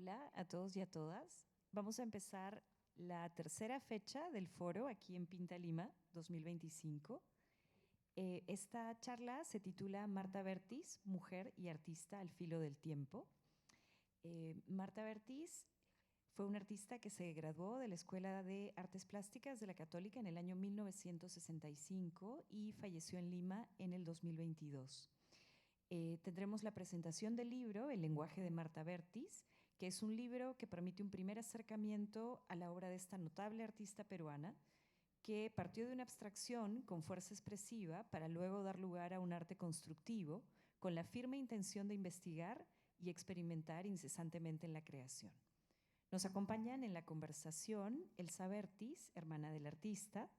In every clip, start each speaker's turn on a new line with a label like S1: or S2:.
S1: Hola a todos y a todas. Vamos a empezar la tercera fecha del foro aquí en Pinta Lima 2025. Esta charla se titula Marta Vertis, mujer y artista al filo del tiempo. Marta Vertis fue una artista que se graduó de la Escuela de Artes Plásticas de la Católica en el año 1965 y falleció en Lima en el 2022. Tendremos la presentación del libro El lenguaje de Marta Vertis, que es un libro que permite un primer acercamiento a la obra de esta notable artista peruana, que partió de una abstracción con fuerza expresiva para luego dar lugar a un arte constructivo, con la firme intención de investigar y experimentar incesantemente en la creación. Nos acompañan en la conversación Elsa Vertis, hermana del artista,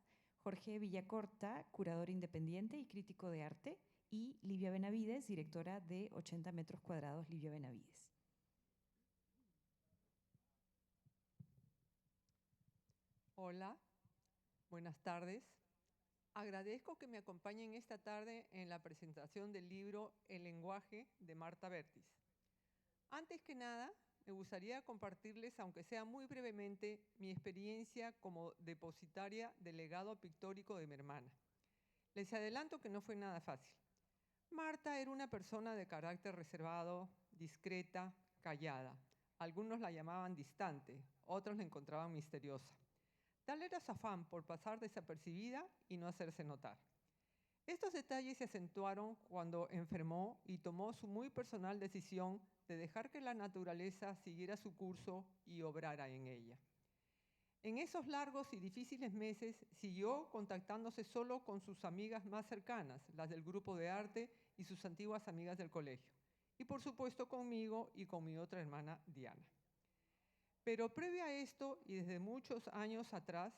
S1: Jorge Villacorta, curador independiente y crítico de arte, y Livia Benavides, directora de 80 metros cuadrados Livia Benavides.
S2: Hola, buenas tardes. Agradezco que me acompañen esta tarde en la presentación del libro El lenguaje de Marta Vertis. Antes que nada, me gustaría compartirles, aunque sea muy brevemente, mi experiencia como depositaria del legado pictórico de mi hermana. Les adelanto que no fue nada fácil. Marta era una persona de carácter reservado, discreta, callada. Algunos la llamaban distante, otros la encontraban misteriosa. Tal era su afán por pasar desapercibida y no hacerse notar. Estos detalles se acentuaron cuando enfermó y tomó su muy personal decisión de dejar que la naturaleza siguiera su curso y obrara en ella. En esos largos y difíciles meses siguió contactándose solo con sus amigas más cercanas, las del grupo de arte y sus antiguas amigas del colegio. Y por supuesto conmigo y con mi otra hermana Diana. Pero previo a esto y desde muchos años atrás,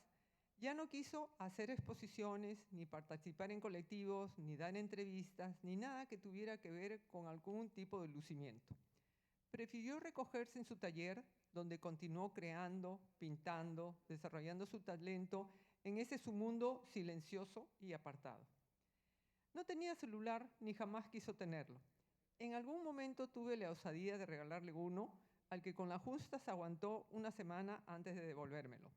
S2: ya no quiso hacer exposiciones, ni participar en colectivos, ni dar entrevistas, ni nada que tuviera que ver con algún tipo de lucimiento. Prefirió recogerse en su taller, donde continuó creando, pintando, desarrollando su talento en ese su mundo silencioso y apartado. No tenía celular ni jamás quiso tenerlo. En algún momento tuve la osadía de regalarle uno, al que con las justas aguantó una semana antes de devolvérmelo.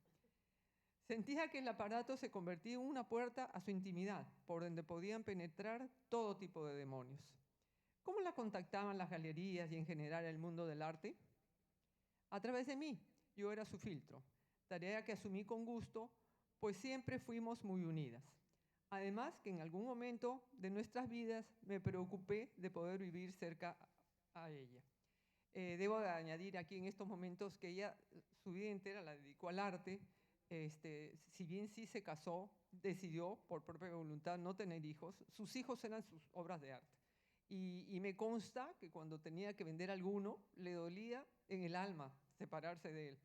S2: Sentía que el aparato se convertía en una puerta a su intimidad, por donde podían penetrar todo tipo de demonios. ¿Cómo la contactaban las galerías y en general el mundo del arte? A través de mí, yo era su filtro, tarea que asumí con gusto, pues siempre fuimos muy unidas. Además, que en algún momento de nuestras vidas me preocupé de poder vivir cerca a ella. Debo de añadir aquí en estos momentos que ella su vida entera la dedicó al arte. Si bien sí se casó, decidió por propia voluntad no tener hijos. Sus hijos eran sus obras de arte. Y me consta que cuando tenía que vender alguno, le dolía en el alma separarse de él.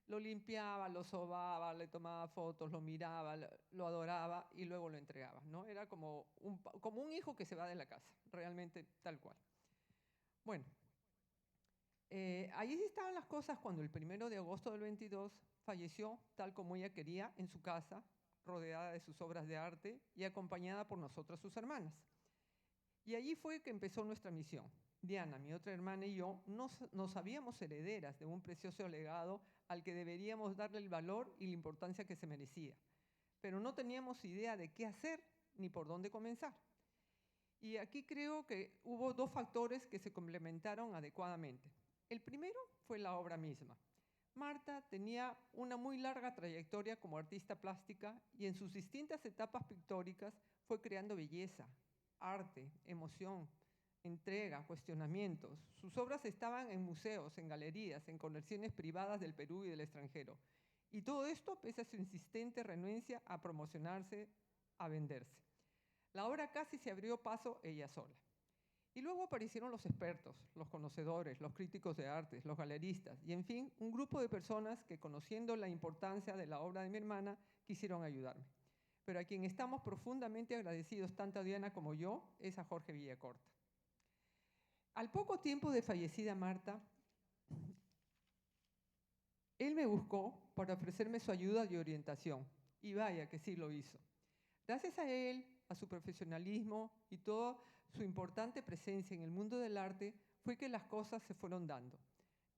S2: Lo limpiaba, lo sobaba, le tomaba fotos, lo miraba, lo adoraba y luego lo entregaba, ¿no? Era como un hijo que se va de la casa, realmente tal cual. Bueno, allí estaban las cosas cuando el 1 de agosto del 22 falleció, tal como ella quería, en su casa, rodeada de sus obras de arte y acompañada por nosotras, sus hermanas. Y allí fue que empezó nuestra misión. Diana, mi otra hermana y yo nos sabíamos herederas de un precioso legado al que deberíamos darle el valor y la importancia que se merecía. Pero no teníamos idea de qué hacer ni por dónde comenzar. Y aquí creo que hubo dos factores que se complementaron adecuadamente. El primero fue la obra misma. Marta tenía una muy larga trayectoria como artista plástica y en sus distintas etapas pictóricas fue creando belleza, arte, emoción, entrega, cuestionamientos. Sus obras estaban en museos, en galerías, en colecciones privadas del Perú y del extranjero. Y todo esto pese a su insistente renuencia a promocionarse, a venderse. La obra casi se abrió paso ella sola. Y luego aparecieron los expertos, los conocedores, los críticos de arte, los galeristas y, en fin, un grupo de personas que, conociendo la importancia de la obra de mi hermana, quisieron ayudarme. Pero a quien estamos profundamente agradecidos, tanto Diana como yo, es a Jorge Villacorta. Al poco tiempo de fallecida Marta, él me buscó para ofrecerme su ayuda y orientación. Y vaya que sí lo hizo. Gracias a él, a su profesionalismo y toda su importante presencia en el mundo del arte, fue que las cosas se fueron dando.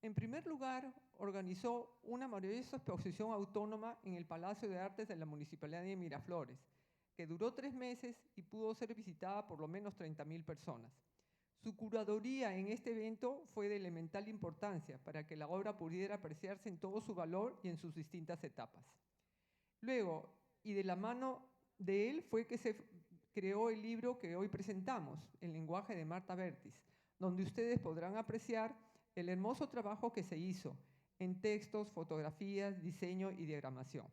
S2: En primer lugar, organizó una maravillosa exposición autónoma en el Palacio de Artes de la Municipalidad de Miraflores, que duró 3 meses y pudo ser visitada por lo menos 30.000 personas. Su curaduría en este evento fue de elemental importancia para que la obra pudiera apreciarse en todo su valor y en sus distintas etapas. Luego, y de la mano de él, fue que se creó el libro que hoy presentamos, El lenguaje de Marta Vertis, donde ustedes podrán apreciar el hermoso trabajo que se hizo en textos, fotografías, diseño y diagramación.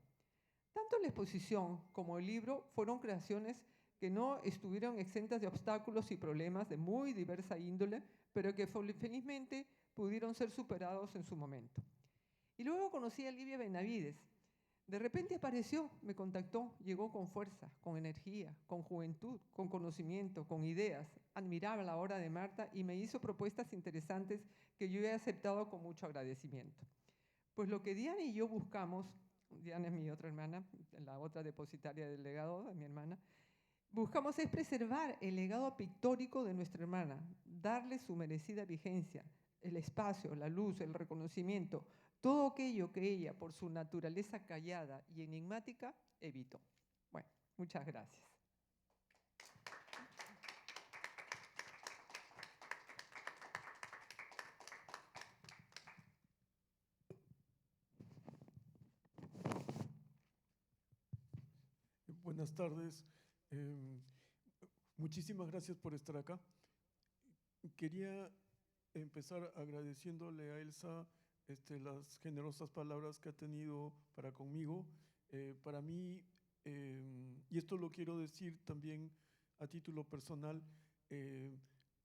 S2: Tanto la exposición como el libro fueron creaciones que no estuvieron exentas de obstáculos y problemas de muy diversa índole, pero que felizmente pudieron ser superados en su momento. Y luego conocí a Livia Benavides. De repente apareció, me contactó, llegó con fuerza, con energía, con juventud, con conocimiento, con ideas. Admiraba la obra de Marta y me hizo propuestas interesantes que yo he aceptado con mucho agradecimiento. Pues lo que Diana y yo buscamos, Diana es mi otra hermana, la otra depositaria del legado de mi hermana, buscamos es preservar el legado pictórico de nuestra hermana, darle su merecida vigencia, el espacio, la luz, el reconocimiento, todo aquello que ella, por su naturaleza callada y enigmática, evitó. Bueno, muchas gracias.
S3: Buenas tardes. Muchísimas gracias por estar acá. Quería empezar agradeciéndole a Elsa las generosas palabras que ha tenido para conmigo. Para mí, y esto lo quiero decir también a título personal,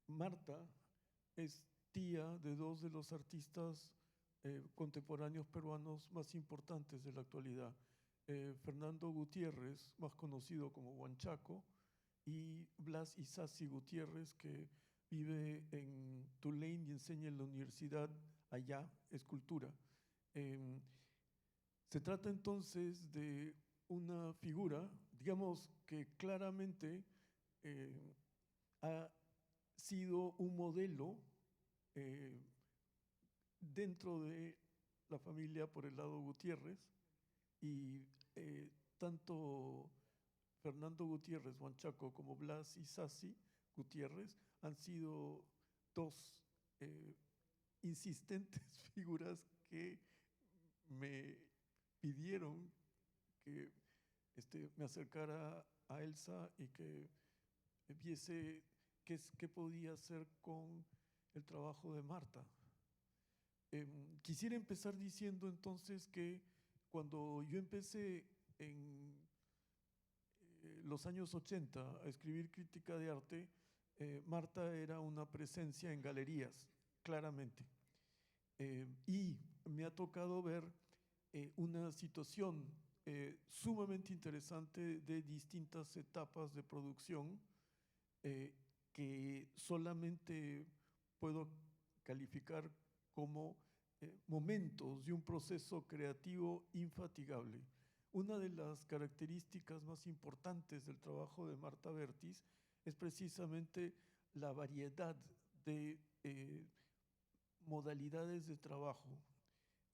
S3: Marta es tía de dos de los artistas contemporáneos peruanos más importantes de la actualidad. Fernando Gutiérrez, más conocido como Huanchaco, y Blas Isasi Gutiérrez, que vive en Tulane y enseña en la universidad allá, escultura. Se trata entonces de una figura, digamos, que claramente ha sido un modelo dentro de la familia por el lado Gutiérrez, y tanto Fernando Gutiérrez Huanchaco como Blas Isasi Gutiérrez han sido dos insistentes figuras que me pidieron que me acercara a Elsa y que viese qué podía hacer con el trabajo de Marta. Quisiera empezar diciendo entonces que cuando yo empecé en los años 80 a escribir crítica de arte, Marta era una presencia en galerías, claramente. Y me ha tocado ver una situación sumamente interesante de distintas etapas de producción que solamente puedo calificar como momentos de un proceso creativo infatigable. Una de las características más importantes del trabajo de Marta Vertis es precisamente la variedad de modalidades de trabajo.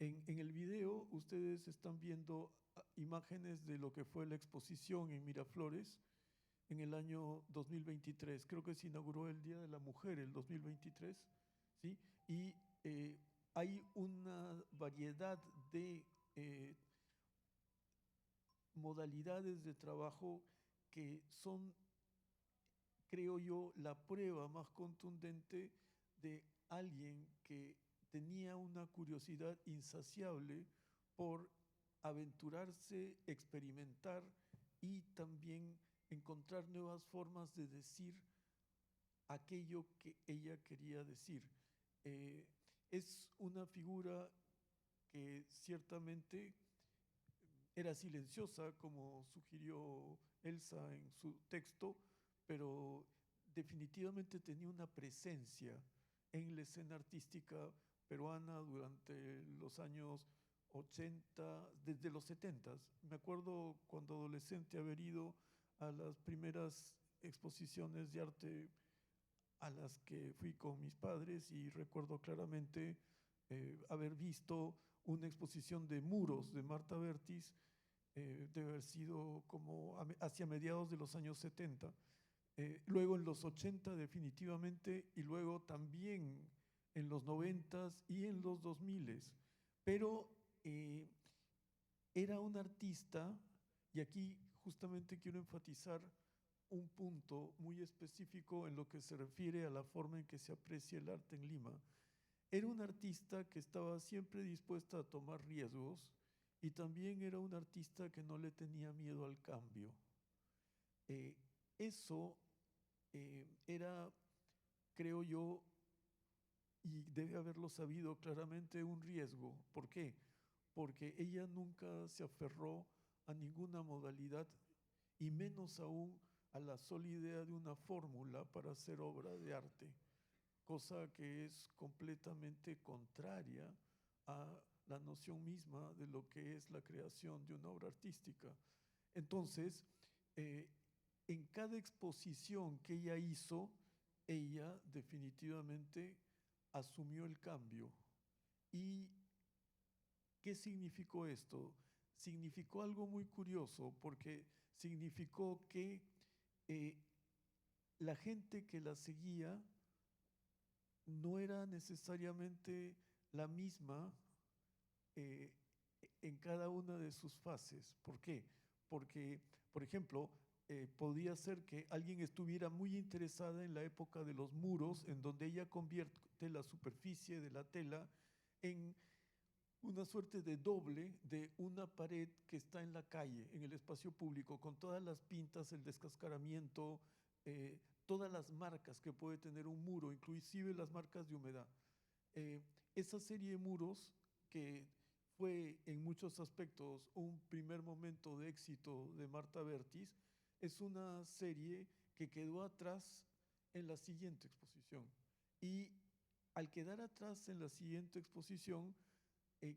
S3: En el video ustedes están viendo imágenes de lo que fue la exposición en Miraflores en el año 2023. Creo que se inauguró el Día de la Mujer, el 2023, ¿sí? Y hay una variedad de modalidades de trabajo que son, creo yo, la prueba más contundente de alguien que tenía una curiosidad insaciable por aventurarse, experimentar y también encontrar nuevas formas de decir aquello que ella quería decir. Es una figura que ciertamente era silenciosa, como sugirió Elsa en su texto, pero definitivamente tenía una presencia en la escena artística peruana durante los años 80, desde los 70. Me acuerdo cuando adolescente haber ido a las primeras exposiciones de arte a las que fui con mis padres, y recuerdo claramente haber visto una exposición de muros de Marta Vertis, debe haber sido como hacia mediados de los años 70, luego en los 80 definitivamente, y luego también en los 90 y en los 2000. Pero era un artista, y aquí justamente quiero enfatizar un punto muy específico en lo que se refiere a la forma en que se aprecia el arte en Lima. Era un artista que estaba siempre dispuesta a tomar riesgos y también era un artista que no le tenía miedo al cambio. Eso era, creo yo, y debe haberlo sabido claramente, un riesgo. ¿Por qué? Porque ella nunca se aferró a ninguna modalidad y menos aún a la sola idea de una fórmula para hacer obra de arte, cosa que es completamente contraria a la noción misma de lo que es la creación de una obra artística. Entonces, en cada exposición que ella hizo, ella definitivamente asumió el cambio. ¿Y qué significó esto? Significó algo muy curioso, porque significó que la gente que la seguía no era necesariamente la misma en cada una de sus fases. ¿Por qué? Porque, por ejemplo, podía ser que alguien estuviera muy interesada en la época de los muros, en donde ella convierte la superficie de la tela en una suerte de doble de una pared que está en la calle, en el espacio público, con todas las pintas, el descascaramiento, todas las marcas que puede tener un muro, inclusive las marcas de humedad. Esa serie de muros, que fue en muchos aspectos un primer momento de éxito de Marta Vertis, es una serie que quedó atrás en la siguiente exposición. Y al quedar atrás en la siguiente exposición,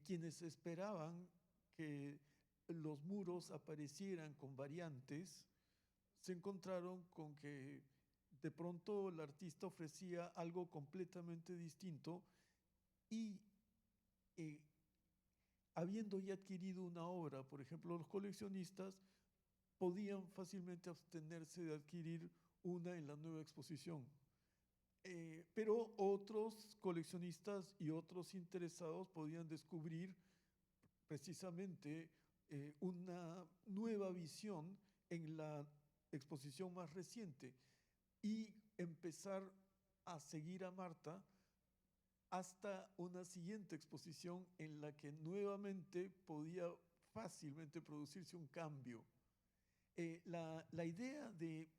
S3: quienes esperaban que los muros aparecieran con variantes, se encontraron con que de pronto el artista ofrecía algo completamente distinto y habiendo ya adquirido una obra, por ejemplo, los coleccionistas podían fácilmente abstenerse de adquirir una en la nueva exposición. Pero otros coleccionistas y otros interesados podían descubrir precisamente una nueva visión en la exposición más reciente y empezar a seguir a Marta hasta una siguiente exposición en la que nuevamente podía fácilmente producirse un cambio. La idea de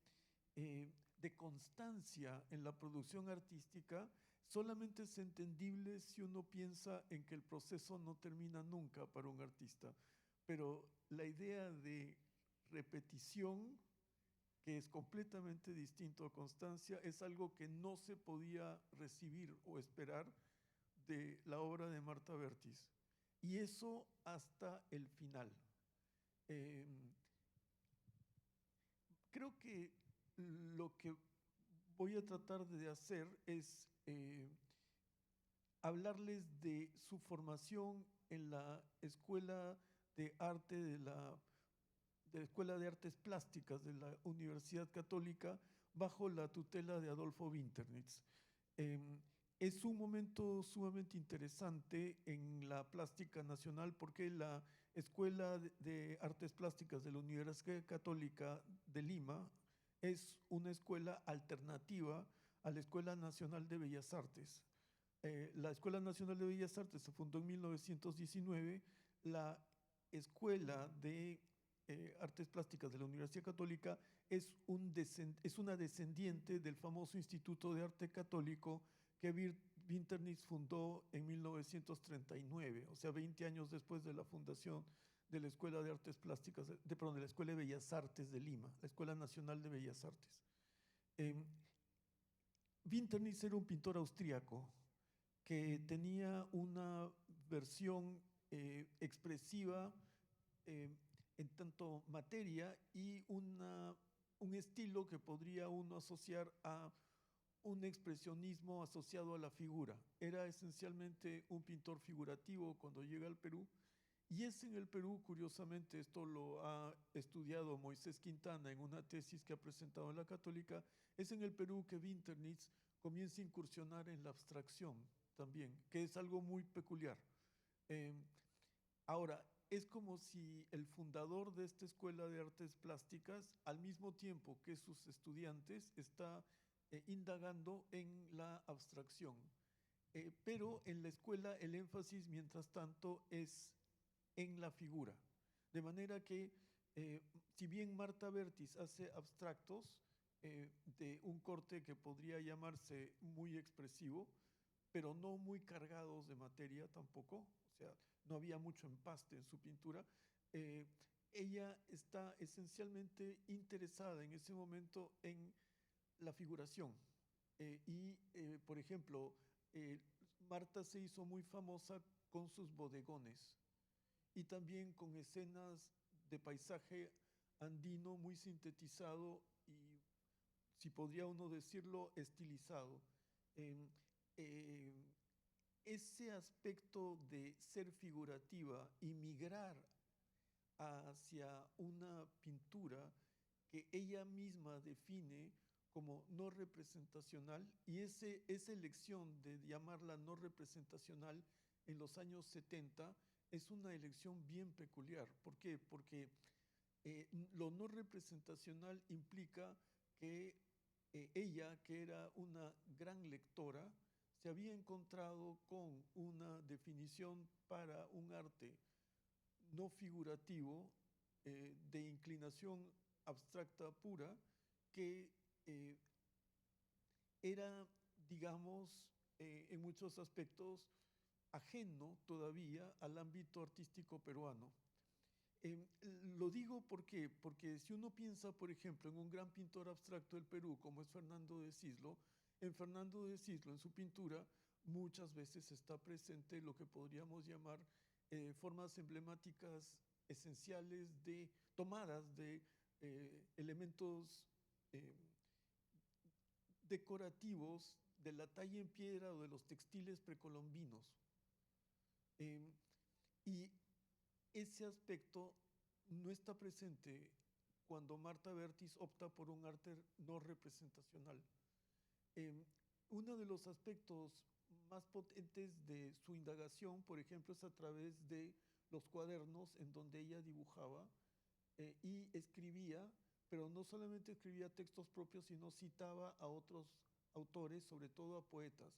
S3: constancia en la producción artística solamente es entendible si uno piensa en que el proceso no termina nunca para un artista, pero la idea de repetición, que es completamente distinto a constancia, es algo que no se podía recibir o esperar de la obra de Marta Vertis. Y eso hasta el final. Creo que lo que voy a tratar de hacer es hablarles de su formación en la Escuela de Arte de la Escuela de Artes Plásticas de la Universidad Católica bajo la tutela de Adolfo Winternitz. Es un momento sumamente interesante en la plástica nacional porque la Escuela de Artes Plásticas de la Universidad Católica de Lima es una escuela alternativa a la Escuela Nacional de Bellas Artes. La Escuela Nacional de Bellas Artes se fundó en 1919, la Escuela de Artes Plásticas de la Universidad Católica es una descendiente del famoso Instituto de Arte Católico que Winternitz fundó en 1939, o sea, 20 años después de la fundación de la Escuela de Artes Plásticas, de la Escuela de Bellas Artes de Lima, la Escuela Nacional de Bellas Artes. Winternitz era un pintor austríaco que tenía una versión expresiva en tanto materia y un estilo que podría uno asociar a un expresionismo asociado a la figura. Era esencialmente un pintor figurativo cuando llega al Perú, y es en el Perú, curiosamente, esto lo ha estudiado Moisés Quintana en una tesis que ha presentado en la Católica, es en el Perú que Winternitz comienza a incursionar en la abstracción también, que es algo muy peculiar. Eh, Ahora, es como si el fundador de esta escuela de artes plásticas, al mismo tiempo que sus estudiantes, está indagando en la abstracción. Pero en la escuela el énfasis, mientras tanto, es en la figura. De manera que, si bien Marta Vertis hace abstractos de un corte que podría llamarse muy expresivo, pero no muy cargados de materia tampoco, o sea, no había mucho empaste en su pintura, eh, ella está esencialmente interesada en ese momento en la figuración. Por ejemplo, eh, Marta se hizo muy famosa con sus bodegones y también con escenas de paisaje andino muy sintetizado y, si podría uno decirlo, estilizado. Eh, eh, Ese aspecto de ser figurativa y migrar hacia una pintura que ella misma define como no representacional, y esa elección de llamarla no representacional en los años 70 es una elección bien peculiar. ¿Por qué? Porque lo no representacional implica que ella, que era una gran lectora, se había encontrado con una definición para un arte no figurativo, de inclinación abstracta pura, que era, digamos, en muchos aspectos ajeno todavía al ámbito artístico peruano. Lo digo porque si uno piensa, por ejemplo, en un gran pintor abstracto del Perú como es Fernando de Cislo, en Fernando de Cislo, en su pintura, muchas veces está presente lo que podríamos llamar formas emblemáticas esenciales tomadas de elementos eh, decorativos de la talla en piedra o de los textiles precolombinos. Eh, y ese aspecto no está presente cuando Marta Vertis opta por un arte no representacional. Uno de los aspectos más potentes de su indagación, por ejemplo, es a través de los cuadernos en donde ella dibujaba y escribía, pero no solamente escribía textos propios, sino citaba a otros autores, sobre todo a poetas.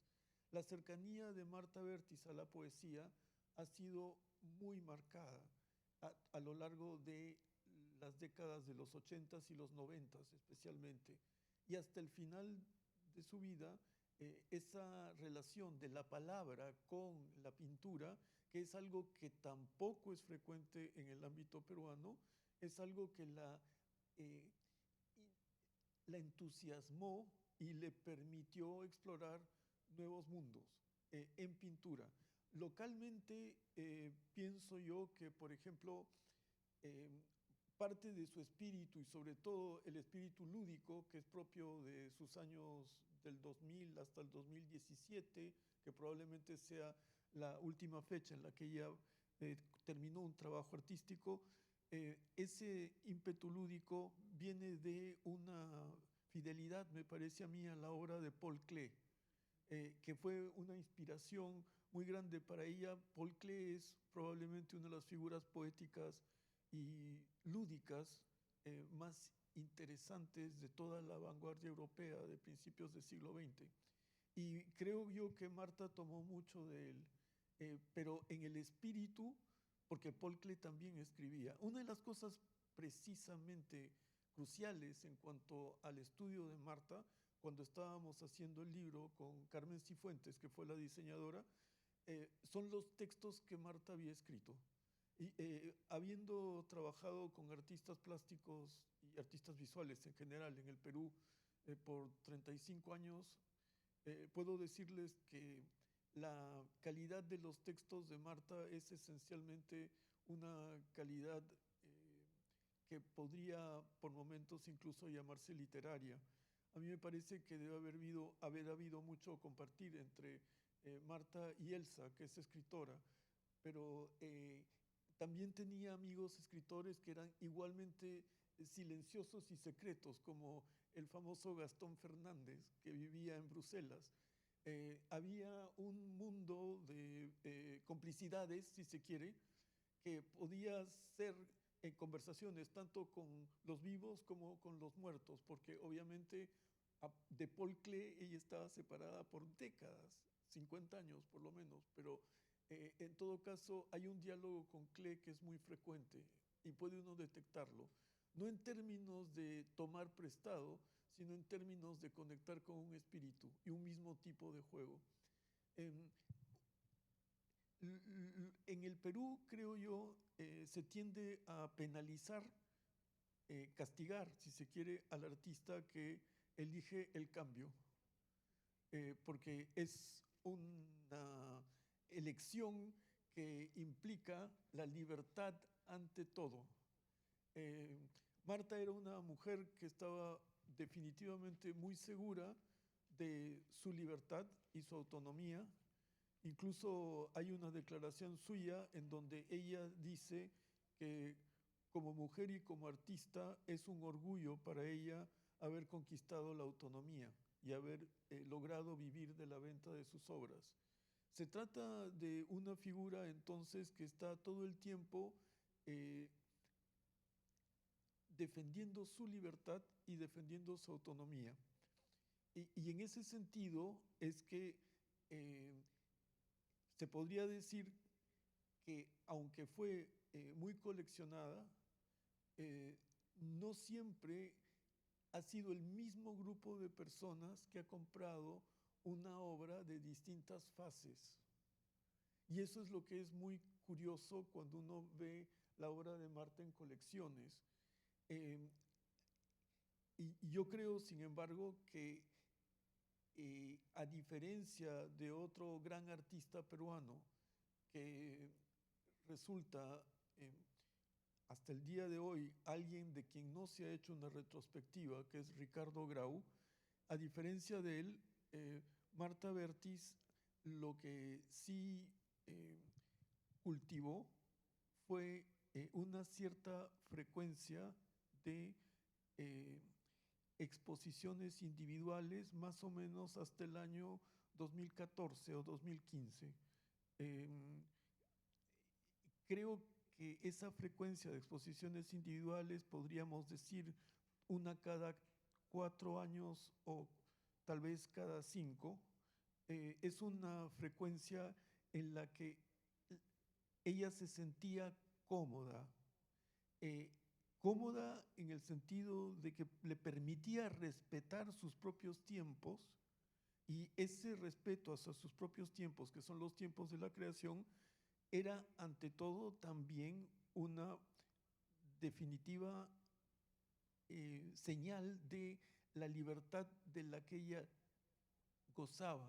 S3: La cercanía de Marta Vertis a la poesía ha sido muy marcada a lo largo de las décadas de los 80s y los 90s especialmente. Y hasta el final de su vida, esa relación de la palabra con la pintura, que es algo que tampoco es frecuente en el ámbito peruano, es algo que eh, la entusiasmó y le permitió explorar nuevos mundos en pintura. Localmente, pienso yo que, por ejemplo, eh, parte de su espíritu y sobre todo el espíritu lúdico que es propio de sus años del 2000 hasta el 2017, que probablemente sea la última fecha en la que ella terminó un trabajo artístico, ese ímpetu lúdico viene de una fidelidad, me parece a mí, a la obra de Paul Klee, que fue una inspiración muy grande para ella. Paul Klee es probablemente una de las figuras poéticas y lúdicas más interesantes de toda la vanguardia europea de principios del siglo XX. Y creo yo que Marta tomó mucho de él, pero en el espíritu, porque Paul Klee también escribía. Una de las cosas precisamente cruciales en cuanto al estudio de Marta, cuando estábamos haciendo el libro con Carmen Cifuentes, que fue la diseñadora, son los textos que Marta había escrito. Y habiendo trabajado con artistas plásticos y artistas visuales en general en el Perú por 35 años, puedo decirles que la calidad de los textos de Marta es esencialmente una calidad que podría por momentos incluso llamarse literaria. A mí me parece que debe haber habido mucho compartir entre Marta y Elsa, que es escritora, pero también tenía amigos escritores que eran igualmente silenciosos y secretos, como el famoso Gastón Fernández, que vivía en Bruselas. Había un mundo de complicidades, si se quiere, que podía ser en conversaciones tanto con los vivos como con los muertos, porque obviamente de Paul Klee ella estaba separada por décadas, 50 años por lo menos, pero en todo caso hay un diálogo con Klee que es muy frecuente y puede uno detectarlo, no en términos de tomar prestado, sino en términos de conectar con un espíritu y un mismo tipo de juego. En el Perú, creo yo, se tiende a penalizar, castigar, si se quiere, al artista que elige el cambio, porque es una elección que implica la libertad ante todo. Marta era una mujer que estaba definitivamente muy segura de su libertad y su autonomía. Incluso hay una declaración suya en donde ella dice que como mujer y como artista es un orgullo para ella haber conquistado la autonomía y haber logrado vivir de la venta de sus obras. Se trata de una figura entonces que está todo el tiempo defendiendo su libertad y defendiendo su autonomía. Y en ese sentido es que se podría decir que aunque fue muy coleccionada, no siempre ha sido el mismo grupo de personas que ha comprado una obra de distintas fases. Y eso es lo que es muy curioso cuando uno ve la obra de Marta en colecciones. Y yo creo, sin embargo, que a diferencia de otro gran artista peruano que resulta hasta el día de hoy alguien de quien no se ha hecho una retrospectiva, que es Ricardo Grau, a diferencia de él, Marta Vertis lo que sí cultivó fue una cierta frecuencia de exposiciones individuales más o menos hasta el año 2014 o 2015. Creo que esa frecuencia de exposiciones individuales, podríamos decir una cada 4 años o tal vez cada 5, es una frecuencia en la que ella se sentía cómoda, cómoda en el sentido de que le permitía respetar sus propios tiempos, y ese respeto hacia sus propios tiempos, que son los tiempos de la creación, era ante todo también una definitiva señal de la libertad de la que ella gozaba.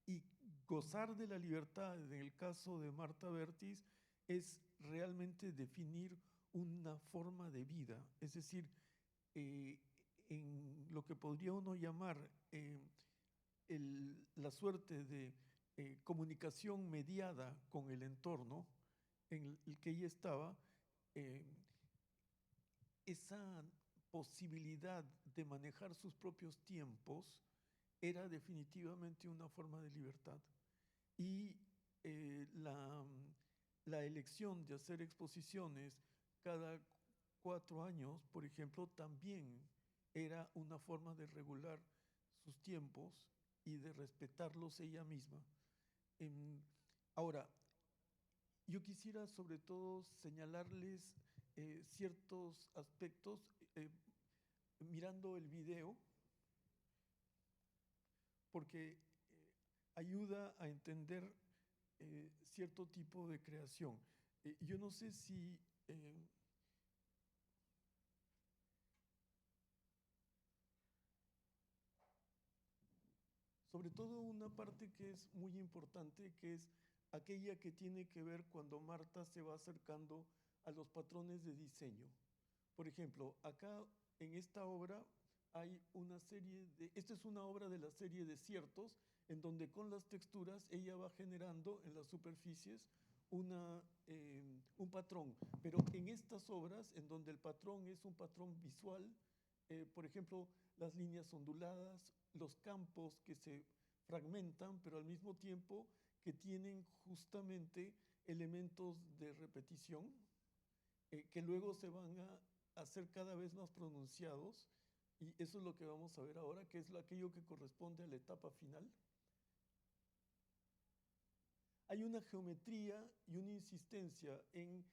S3: Y gozar de la libertad, en el caso de Marta Vertis, es realmente definir una forma de vida, es decir, en lo que podría uno llamar la suerte de comunicación mediada con el entorno en el que ella estaba, esa posibilidad de manejar sus propios tiempos era definitivamente una forma de libertad. Y la elección de hacer exposiciones cada 4 años, por ejemplo, también era una forma de regular sus tiempos y de respetarlos ella misma. Ahora, yo quisiera sobre todo señalarles ciertos aspectos mirando el video, porque ayuda a entender cierto tipo de creación. Yo no sé si sobre todo una parte que es muy importante, que es aquella que tiene que ver cuando Marta se va acercando a los patrones de diseño. Por ejemplo, acá en esta obra hay una serie de, esta es una obra de la serie Desiertos, en donde con las texturas ella va generando en las superficies un patrón. Pero en estas obras, en donde el patrón es un patrón visual, por ejemplo, las líneas onduladas, los campos que se fragmentan, pero al mismo tiempo que tienen justamente elementos de repetición, que luego se van a hacer cada vez más pronunciados, y eso es lo que vamos a ver ahora, que es aquello que corresponde a la etapa final. Hay una geometría y una insistencia en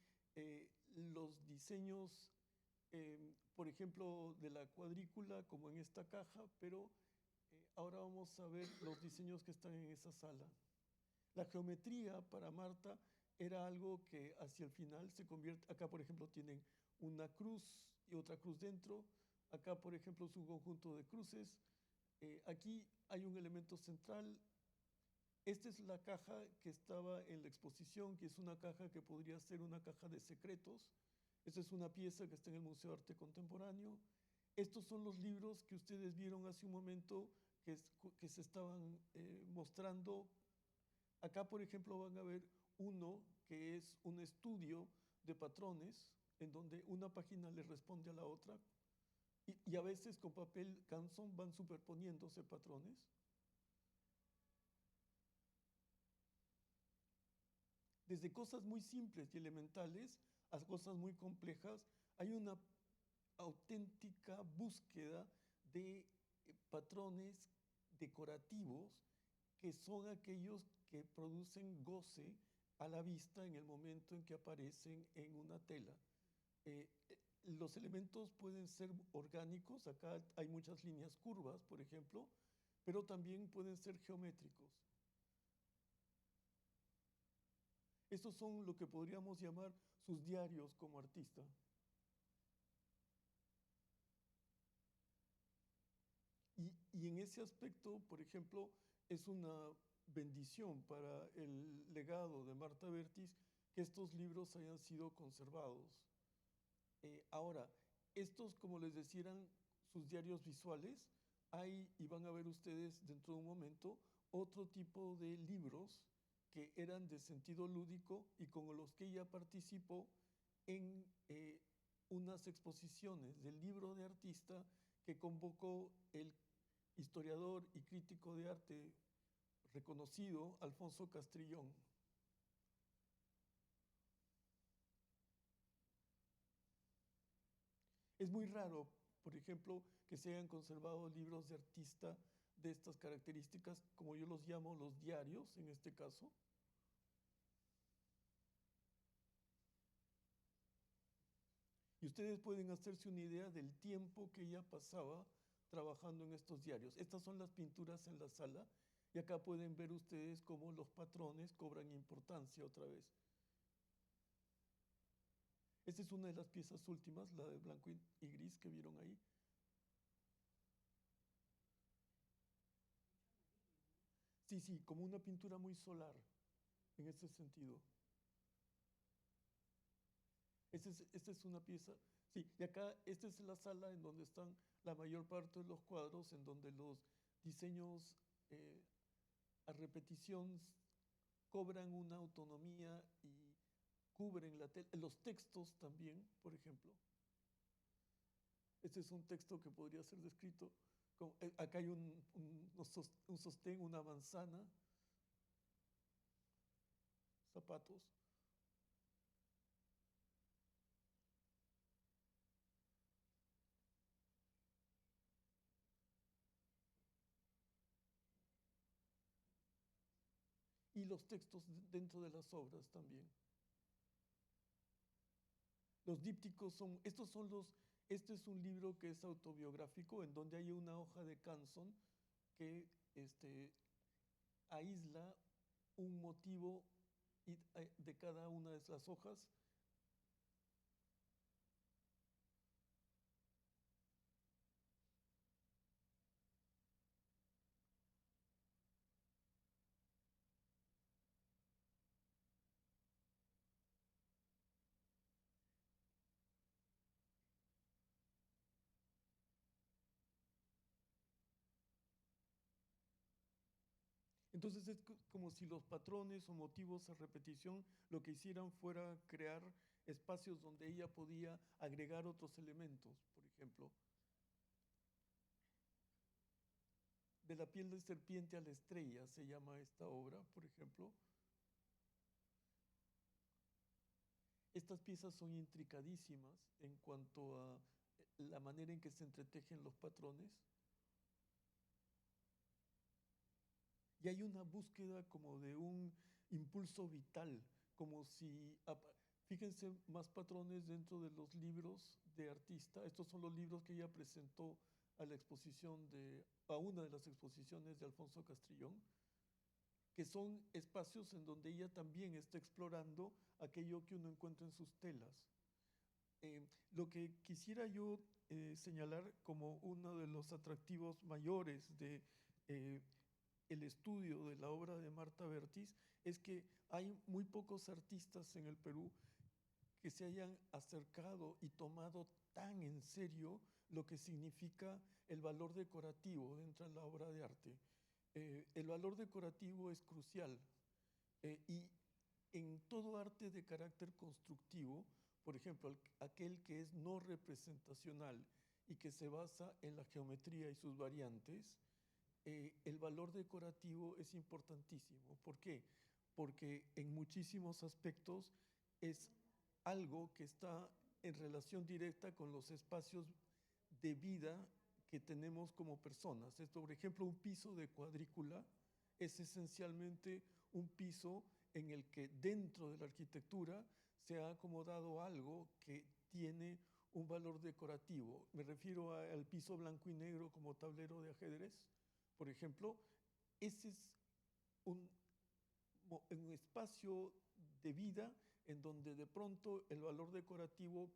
S3: los diseños, por ejemplo, de la cuadrícula, como en esta caja, pero ahora vamos a ver los diseños que están en esa sala. La geometría para Marta era algo que hacia el final se convierte, acá por ejemplo tienen una cruz y otra cruz dentro, acá por ejemplo es un conjunto de cruces, aquí hay un elemento central. Esta es la caja que estaba en la exposición, que es una caja que podría ser una caja de secretos. Esta es una pieza que está en el Museo de Arte Contemporáneo. Estos son los libros que ustedes vieron hace un momento que se estaban mostrando. Acá, por ejemplo, van a ver uno que es un estudio de patrones, en donde una página le responde a la otra, y a veces con papel Canson van superponiéndose patrones. Desde cosas muy simples y elementales a cosas muy complejas, hay una auténtica búsqueda de patrones decorativos que son aquellos que producen goce a la vista en el momento en que aparecen en una tela. Los elementos pueden ser orgánicos, acá hay muchas líneas curvas, por ejemplo, pero también pueden ser geométricos. Estos son lo que podríamos llamar sus diarios como artista. Y en ese aspecto, por ejemplo, es una bendición para el legado de Marta Vertis que estos libros hayan sido conservados. Ahora, estos, como les decía, eran sus diarios visuales. Hay, y van a ver ustedes dentro de un momento, otro tipo de libros que eran de sentido lúdico y con los que ella participó en unas exposiciones del libro de artista que convocó el historiador y crítico de arte reconocido Alfonso Castrillón. Es muy raro, por ejemplo, que se hayan conservado libros de artista de estas características, como yo los llamo los diarios en este caso. Y ustedes pueden hacerse una idea del tiempo que ella pasaba trabajando en estos diarios. Estas son las pinturas en la sala y acá pueden ver ustedes cómo los patrones cobran importancia otra vez. Esta es una de las piezas últimas, la de blanco y gris que vieron ahí. Sí, sí, como una pintura muy solar, en ese sentido. Esta es una pieza, sí, y acá esta es la sala en donde están la mayor parte de los cuadros, en donde los diseños a repetición cobran una autonomía y cubren la tela. Los textos también, por ejemplo. Este es un texto que podría ser descrito. Acá hay un sostén, una manzana, zapatos. Y los textos dentro de las obras también. Los dípticos son, este es un libro que es autobiográfico, en donde hay una hoja de Canson que aísla un motivo de cada una de esas hojas. Entonces es como si los patrones o motivos a repetición lo que hicieran fuera crear espacios donde ella podía agregar otros elementos. Por ejemplo, de la piel de serpiente a la estrella se llama esta obra, por ejemplo. Estas piezas son intricadísimas en cuanto a la manera en que se entretejen los patrones. Y hay una búsqueda como de un impulso vital, como si, fíjense, más patrones dentro de los libros de artista. Estos son los libros que ella presentó a la exposición a una de las exposiciones de Alfonso Castrillón, que son espacios en donde ella también está explorando aquello que uno encuentra en sus telas. Lo que quisiera yo señalar como uno de los atractivos mayores de el estudio de la obra de Marta Vertis es que hay muy pocos artistas en el Perú que se hayan acercado y tomado tan en serio lo que significa el valor decorativo dentro de la obra de arte. El valor decorativo es crucial y en todo arte de carácter constructivo, por ejemplo, aquel que es no representacional y que se basa en la geometría y sus variantes, el valor decorativo es importantísimo. ¿Por qué? Porque en muchísimos aspectos es algo que está en relación directa con los espacios de vida que tenemos como personas. Por ejemplo, un piso de cuadrícula es esencialmente un piso en el que dentro de la arquitectura se ha acomodado algo que tiene un valor decorativo. Me refiero al piso blanco y negro como tablero de ajedrez, por ejemplo. Ese es un espacio de vida en donde de pronto el valor decorativo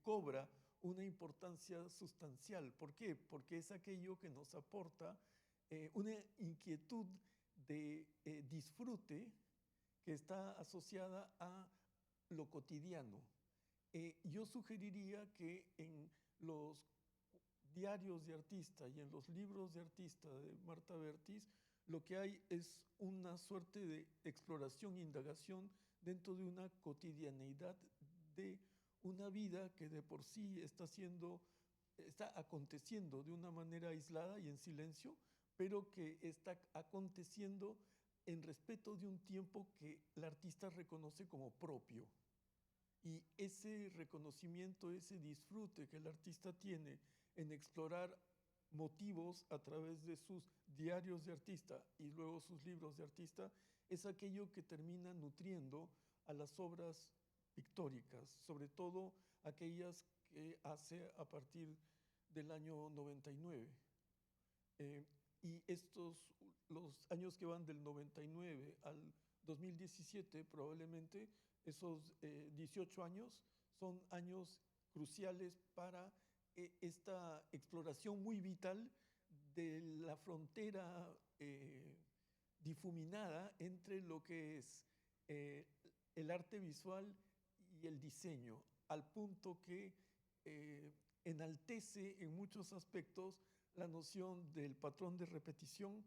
S3: cobra una importancia sustancial. ¿Por qué? Porque es aquello que nos aporta una inquietud de disfrute que está asociada a lo cotidiano. Yo sugeriría que en los diarios de artista y en los libros de artista de Marta Vertis, lo que hay es una suerte de exploración e indagación dentro de una cotidianeidad de una vida que de por sí está aconteciendo de una manera aislada y en silencio, pero que está aconteciendo en respeto de un tiempo que el artista reconoce como propio. Y ese reconocimiento, ese disfrute que el artista tiene en explorar motivos a través de sus diarios de artista y luego sus libros de artista, es aquello que termina nutriendo a las obras pictóricas, sobre todo aquellas que hace a partir del año 99. Y los años que van del 99 al 2017, probablemente esos 18 años son años cruciales para esta exploración muy vital de la frontera difuminada entre lo que es el arte visual y el diseño, al punto que enaltece en muchos aspectos la noción del patrón de repetición,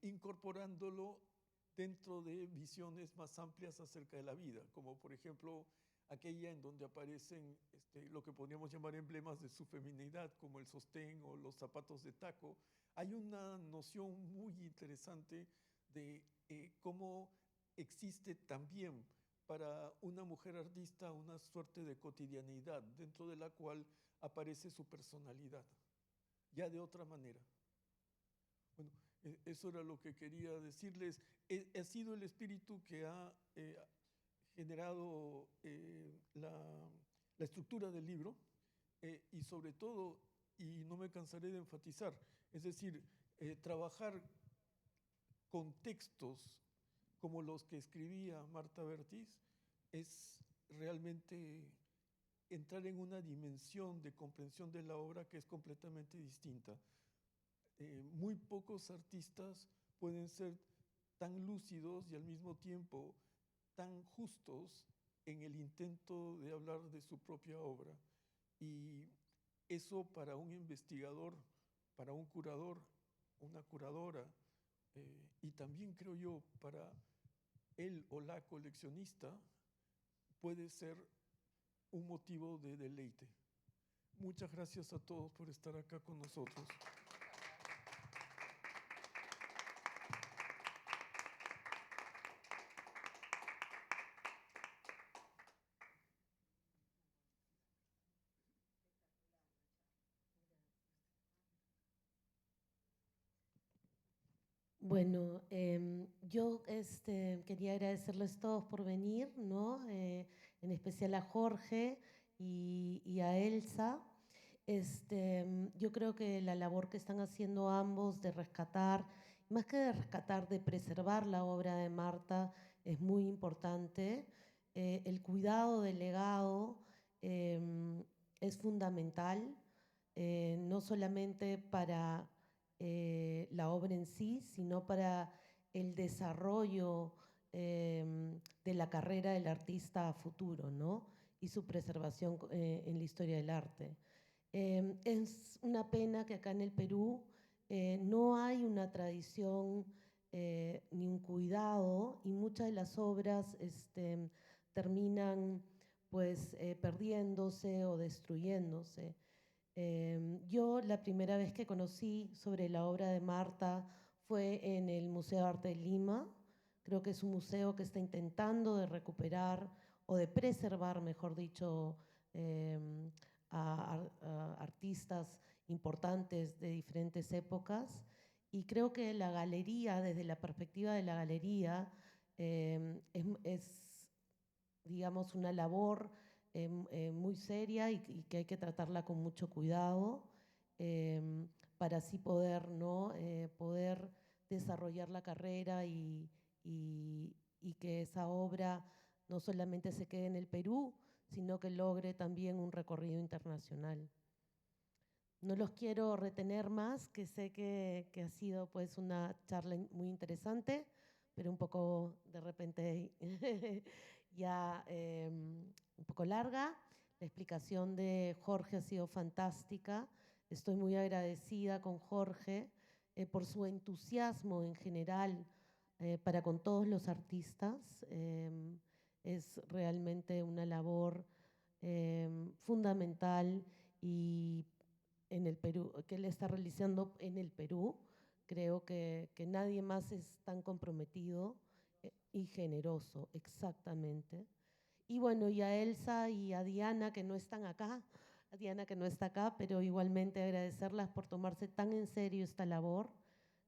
S3: incorporándolo dentro de visiones más amplias acerca de la vida, como por ejemplo aquella en donde aparecen lo que podríamos llamar emblemas de su feminidad, como el sostén o los zapatos de taco. Hay una noción muy interesante de cómo existe también para una mujer artista una suerte de cotidianidad dentro de la cual aparece su personalidad, ya de otra manera. Bueno, eso era lo que quería decirles. Ha sido el espíritu que ha generado la estructura del libro y sobre todo, y no me cansaré de enfatizar, es decir, trabajar con textos como los que escribía Marta Vertis es realmente entrar en una dimensión de comprensión de la obra que es completamente distinta. Muy pocos artistas pueden ser tan lúcidos y al mismo tiempo tan justos en el intento de hablar de su propia obra. Y eso para un investigador, para un curador, una curadora, y también creo yo para él o la coleccionista puede ser un motivo de deleite. Muchas gracias a todos por estar acá con nosotros.
S4: Bueno, yo quería agradecerles todos por venir, ¿no? En especial a Jorge y a Elsa. Yo creo que la labor que están haciendo ambos de rescatar, más que de rescatar, de preservar la obra de Marta, es muy importante. El cuidado del legado es fundamental, no solamente para la obra en sí, sino para el desarrollo de la carrera del artista a futuro, ¿no? Y su preservación en la historia del arte. Es una pena que acá en el Perú no hay una tradición ni un cuidado, y muchas de las obras terminan pues perdiéndose o destruyéndose. Yo la primera vez que conocí sobre la obra de Marta fue en el Museo de Arte de Lima. Creo que es un museo que está intentando de recuperar o de preservar, mejor dicho, a artistas importantes de diferentes épocas. Y creo que la galería, desde la perspectiva de la galería, es, digamos, una labor muy seria y que hay que tratarla con mucho cuidado para así poder, ¿no? Poder desarrollar la carrera y que esa obra no solamente se quede en el Perú, sino que logre también un recorrido internacional. No los quiero retener más, que sé que ha sido pues una charla muy interesante, pero un poco de repente ya un poco larga. La explicación de Jorge ha sido fantástica. Estoy muy agradecida con Jorge por su entusiasmo en general para con todos los artistas. Es realmente una labor fundamental y en el Perú, que él está realizando en el Perú. Creo que nadie más es tan comprometido y generoso, exactamente. Y bueno, y a Elsa y a Diana, que no están acá, a Diana que no está acá, pero igualmente agradecerlas por tomarse tan en serio esta labor,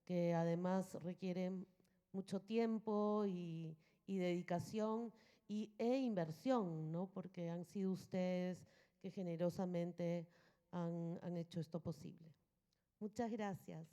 S4: que además requiere mucho tiempo y dedicación e inversión, ¿no? Porque han sido ustedes que generosamente han hecho esto posible. Muchas gracias.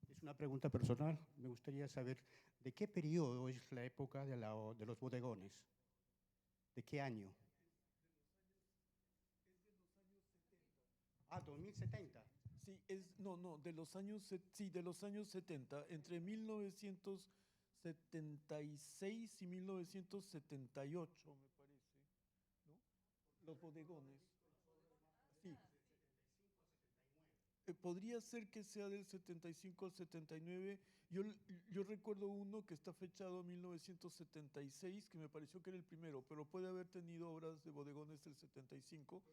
S5: Es una pregunta personal. Me gustaría saber de qué periodo es la época de los bodegones. ¿De qué año? Ah, 2070.
S3: Sí, de los años, sí, de los años 70, entre 1976 y 1978, me parece, ¿no? Los bodegones. Sí. Podría ser que sea del 75 al 79. Yo, yo recuerdo uno que está fechado en 1976, que me pareció que era el primero, pero puede haber tenido obras de bodegones del 75.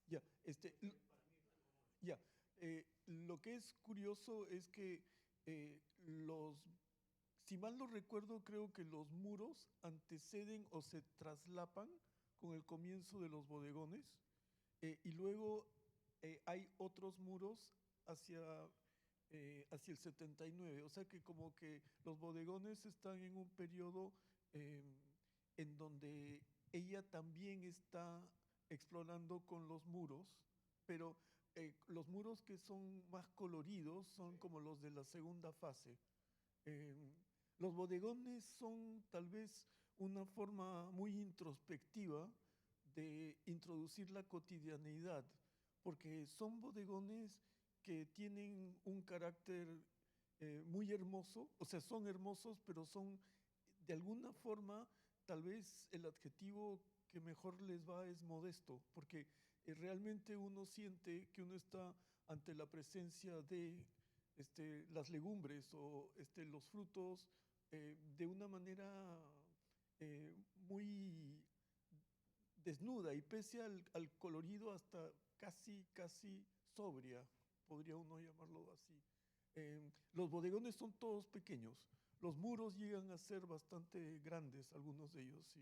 S3: Ya, ya. Lo que es curioso es que los, si mal no recuerdo, creo que los muros anteceden o se traslapan con el comienzo de los bodegones, y luego hay otros muros hacia, hacia el 79. O sea que como que los bodegones están en un periodo en donde ella también está explorando con los muros, pero los muros que son más coloridos son como los de la segunda fase. Los bodegones son tal vez una forma muy introspectiva de introducir la cotidianidad, porque son bodegones que tienen un carácter muy hermoso, o sea, son hermosos, pero son de alguna forma, tal vez el adjetivo que mejor les va es modesto, porque realmente uno siente que uno está ante la presencia de las legumbres o los frutos de una manera muy desnuda y pese al colorido hasta casi sobria, podría uno llamarlo así. Los bodegones son todos pequeños. Los muros llegan a ser bastante grandes, algunos de ellos, sí.